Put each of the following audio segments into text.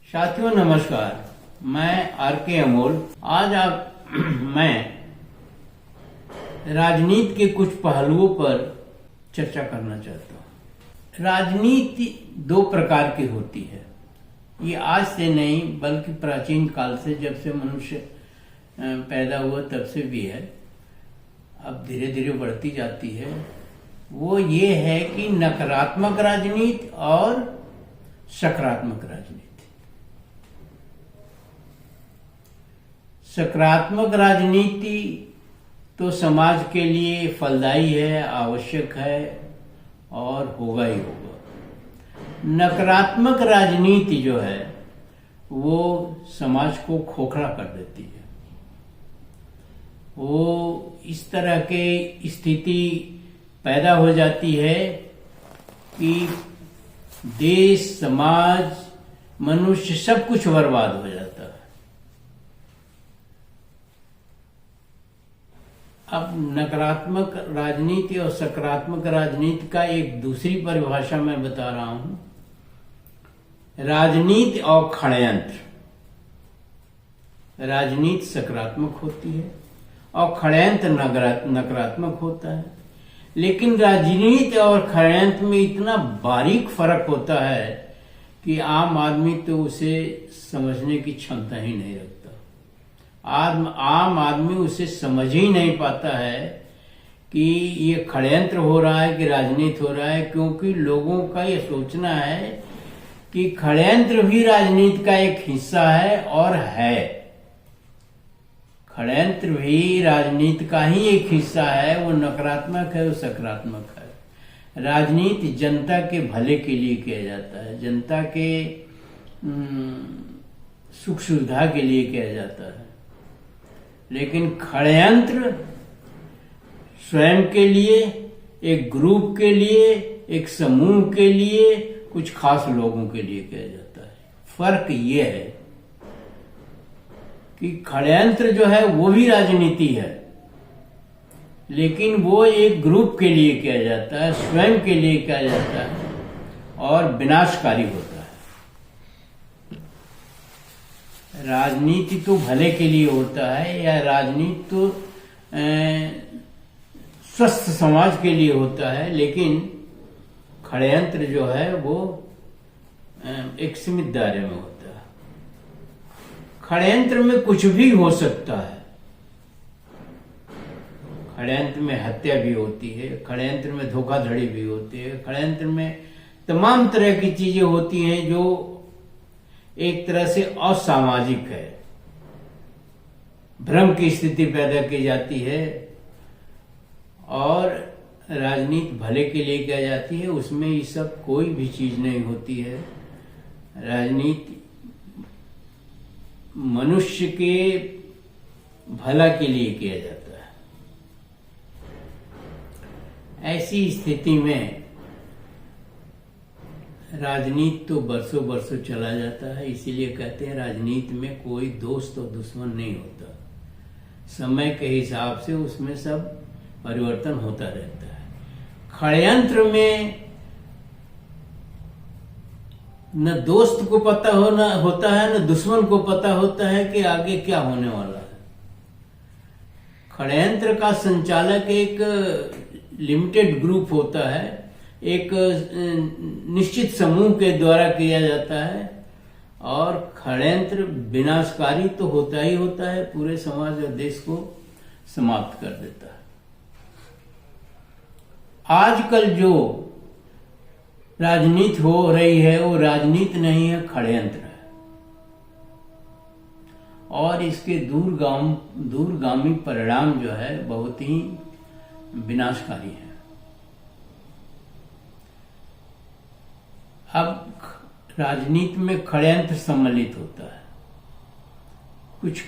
साथियों नमस्कार, मैं आर.के. अमोल। आज मैं राजनीति के कुछ पहलुओं पर चर्चा करना चाहता हूँ। राजनीति दो प्रकार की होती है। ये आज से नहीं बल्कि प्राचीन काल से, जब से मनुष्य पैदा हुआ तब से भी है, अब धीरे धीरे बढ़ती जाती है। वो ये है कि नकारात्मक राजनीति और सकारात्मक राजनीति। सकारात्मक राजनीति तो समाज के लिए फलदायी है, आवश्यक है और होगा ही होगा। नकारात्मक राजनीति जो है वो समाज को खोखला कर देती है। वो इस तरह के स्थिति पैदा हो जाती है कि देश, समाज, मनुष्य सब कुछ बर्बाद हो जाता है। अब नकारात्मक राजनीति और सकारात्मक राजनीति का एक दूसरी परिभाषा मैं बता रहा हूं। राजनीति और षड्यंत्र। राजनीति सकारात्मक होती है और षड्यंत्र नकारात्मक होता है। लेकिन राजनीति और षड्यंत्र में इतना बारीक फर्क होता है कि आम आदमी तो उसे समझने की क्षमता ही नहीं रखता। आम आदमी उसे समझ ही नहीं पाता है कि ये षड्यंत्र हो रहा है कि राजनीति हो रहा है, क्योंकि लोगों का ये सोचना है कि षड्यंत्र भी राजनीति का एक हिस्सा है और है। षड्यंत्र भी राजनीति का ही एक हिस्सा है। वो नकारात्मक है, वो सकारात्मक है। राजनीति जनता के भले के लिए किया जाता है, जनता के सुख सुविधा के लिए किया जाता है। लेकिन षड्यंत्र स्वयं के लिए, एक ग्रुप के लिए, एक समूह के लिए, कुछ खास लोगों के लिए किया जाता है। फर्क ये है कि षड्यंत्र जो है वो भी राजनीति है, लेकिन वो एक ग्रुप के लिए किया जाता है, स्वयं के लिए किया जाता है और विनाशकारी होता है। राजनीति तो भले के लिए होता है, या राजनीति तो स्वस्थ समाज के लिए होता है, लेकिन षड्यंत्र जो है वो एक सीमित दायरे में होता है। षड्यंत्र में कुछ भी हो सकता है। षड्यंत्र में हत्या भी होती है, षड्यंत्र में धोखाधड़ी भी होती है, षड्यंत्र में तमाम तरह की चीजें होती हैं जो एक तरह से असामाजिक है। भ्रम की स्थिति पैदा की जाती है और राजनीति भले के लिए किया जाती है। उसमें ये सब कोई भी चीज नहीं होती है। राजनीति मनुष्य के भला के लिए किया जाता है। ऐसी स्थिति में राजनीति तो बरसों बरसों चला जाता है। इसीलिए कहते हैं राजनीति में कोई दोस्त और दुश्मन नहीं होता। समय के हिसाब से उसमें सब परिवर्तन होता रहता है। षड्यंत्र में न दोस्त को पता होता है, न दुश्मन को पता होता है कि आगे क्या होने वाला है। षड्यंत्र का संचालक एक लिमिटेड ग्रुप होता है, एक निश्चित समूह के द्वारा किया जाता है, और षड्यंत्र विनाशकारी तो होता ही होता है, पूरे समाज और देश को समाप्त कर देता है। आजकल जो राजनीति हो रही है वो राजनीति नहीं है, षड्यंत्र है, और इसके दूरगामी परिणाम जो है बहुत ही विनाशकारी है। अब राजनीति में षड्यंत्र सम्मिलित होता है। कुछ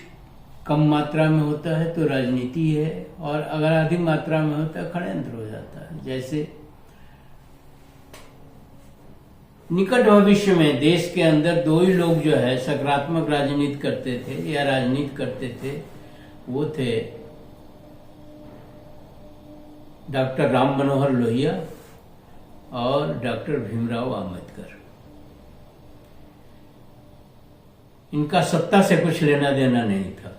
कम मात्रा में होता है तो राजनीति है, और अगर अधिक मात्रा में होता है षड्यंत्र हो जाता है। जैसे निकट भविष्य में देश के अंदर दो ही लोग जो है सकारात्मक राजनीति करते थे या राजनीति करते थे, वो थे डॉक्टर राम मनोहर लोहिया और डॉक्टर भीमराव अम्बेडकर। इनका सत्ता से कुछ लेना देना नहीं था,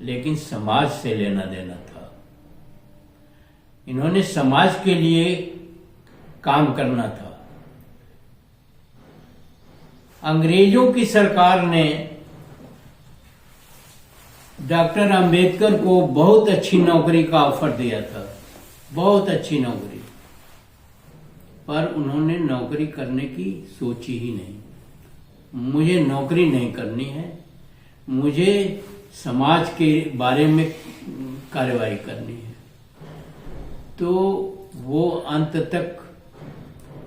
लेकिन समाज से लेना देना था। इन्होंने समाज के लिए काम करना था। अंग्रेजों की सरकार ने डॉक्टर अंबेडकर को बहुत अच्छी नौकरी का ऑफर दिया था, बहुत अच्छी नौकरी, पर उन्होंने नौकरी करने की सोची ही नहीं। मुझे नौकरी नहीं करनी है, मुझे समाज के बारे में कार्रवाई करनी है। तो वो अंत तक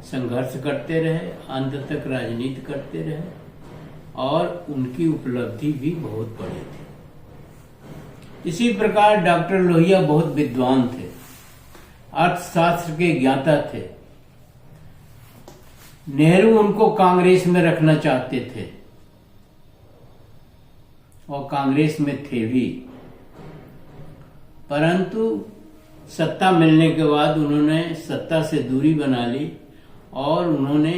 संघर्ष करते रहे, अंत तक राजनीति करते रहे, और उनकी उपलब्धि भी बहुत बड़ी थी। इसी प्रकार डॉक्टर लोहिया बहुत विद्वान थे, अर्थशास्त्र के ज्ञाता थे। नेहरू उनको कांग्रेस में रखना चाहते थे और कांग्रेस में थे भी, परंतु सत्ता मिलने के बाद उन्होंने सत्ता से दूरी बना ली और उन्होंने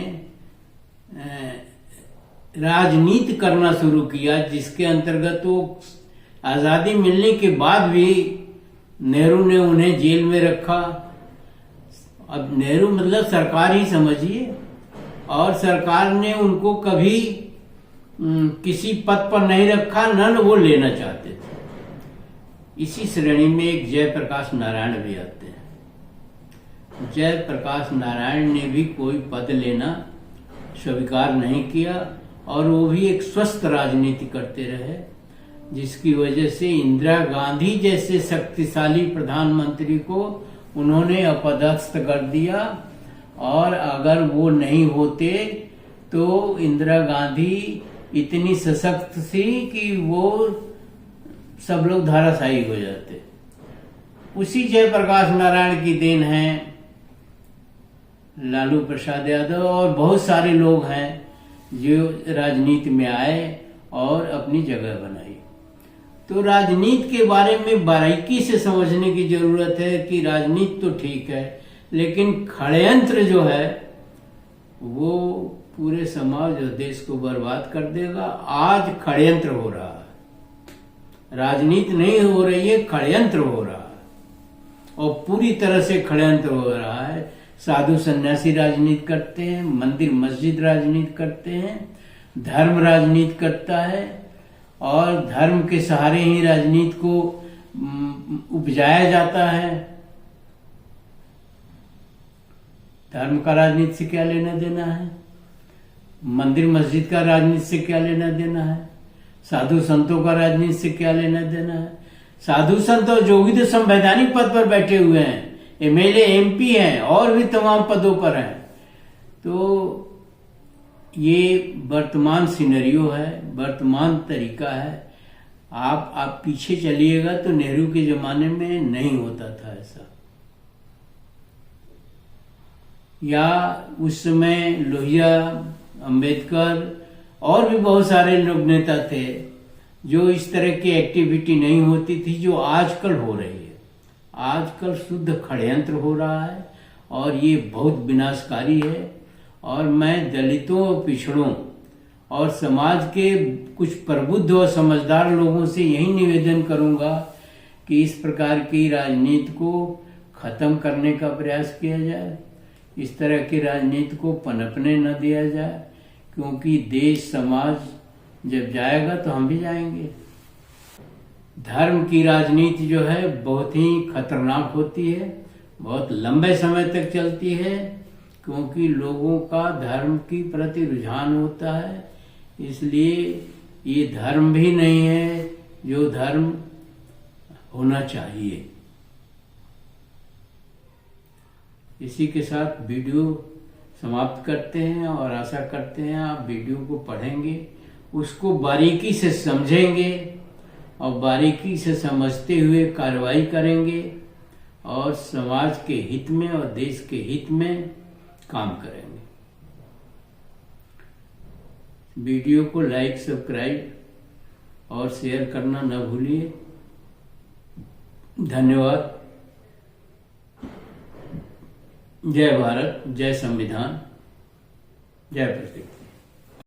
राजनीति करना शुरू किया, जिसके अंतर्गत वो आजादी मिलने के बाद भी नेहरू ने उन्हें जेल में रखा। अब नेहरू मतलब सरकार ही समझिए, और सरकार ने उनको कभी किसी पद पर नहीं रखा, न वो लेना चाहते थे। इसी श्रेणी में एक जयप्रकाश नारायण भी आते हैं। जयप्रकाश नारायण ने भी कोई पद लेना स्वीकार नहीं किया और वो भी एक स्वस्थ राजनीति करते रहे, जिसकी वजह से इंदिरा गांधी जैसे शक्तिशाली प्रधानमंत्री को उन्होंने अपदस्थ कर दिया। और अगर वो नहीं होते तो इंदिरा गांधी इतनी सशक्त थी कि वो सब लोग धाराशायी हो जाते। उसी जयप्रकाश नारायण की देन है लालू प्रसाद यादव और बहुत सारे लोग हैं जो राजनीति में आए और अपनी जगह बनाई। तो राजनीति के बारे में बारीकी से समझने की जरूरत है कि राजनीति तो ठीक है, लेकिन षड्यंत्र जो है वो पूरे समाज और देश को बर्बाद कर देगा। आज षड्यंत्र हो रहा है, राजनीति नहीं हो रही है, षड्यंत्र हो रहा है और पूरी तरह से षड्यंत्र हो रहा है। साधु सन्यासी राजनीति करते हैं, मंदिर मस्जिद राजनीति करते हैं, धर्म राजनीति करता है और धर्म के सहारे ही राजनीति को उपजाया जाता है। धर्म का राजनीति से क्या लेना देना है, मंदिर मस्जिद का राजनीति से क्या लेना देना है, साधु संतों का राजनीति से क्या लेना देना है। साधु संत और जोगी तो संवैधानिक पद पर बैठे हुए हैं, एमएलए एमपी हैं और भी तमाम पदों पर हैं। तो ये वर्तमान सिनेरियो है, वर्तमान तरीका है। आप पीछे चलिएगा तो नेहरू के जमाने में नहीं होता था ऐसा, या उस समय लोहिया, अंबेडकर और भी बहुत सारे लोग नेता थे जो इस तरह की एक्टिविटी नहीं होती थी जो आजकल हो रही है। आजकल शुद्ध षड्यंत्र हो रहा है और ये बहुत विनाशकारी है। और मैं दलितों, पिछड़ों और समाज के कुछ प्रबुद्ध और समझदार लोगों से यही निवेदन करूंगा कि इस प्रकार की राजनीति को खत्म करने का प्रयास किया जाए। इस तरह की राजनीति को पनपने न दिया जाए, क्योंकि देश समाज जब जाएगा तो हम भी जाएंगे। धर्म की राजनीति जो है बहुत ही खतरनाक होती है, बहुत लंबे समय तक चलती है, क्योंकि लोगों का धर्म की प्रति रुझान होता है। इसलिए ये धर्म भी नहीं है जो धर्म होना चाहिए। इसी के साथ वीडियो समाप्त करते हैं और आशा करते हैं आप वीडियो को पढ़ेंगे, उसको बारीकी से समझेंगे और बारीकी से समझते हुए कार्रवाई करेंगे और समाज के हित में और देश के हित में काम करेंगे। वीडियो को लाइक, सब्सक्राइब और शेयर करना न भूलिए। धन्यवाद। जय भारत, जय संविधान, जय प्रतीक।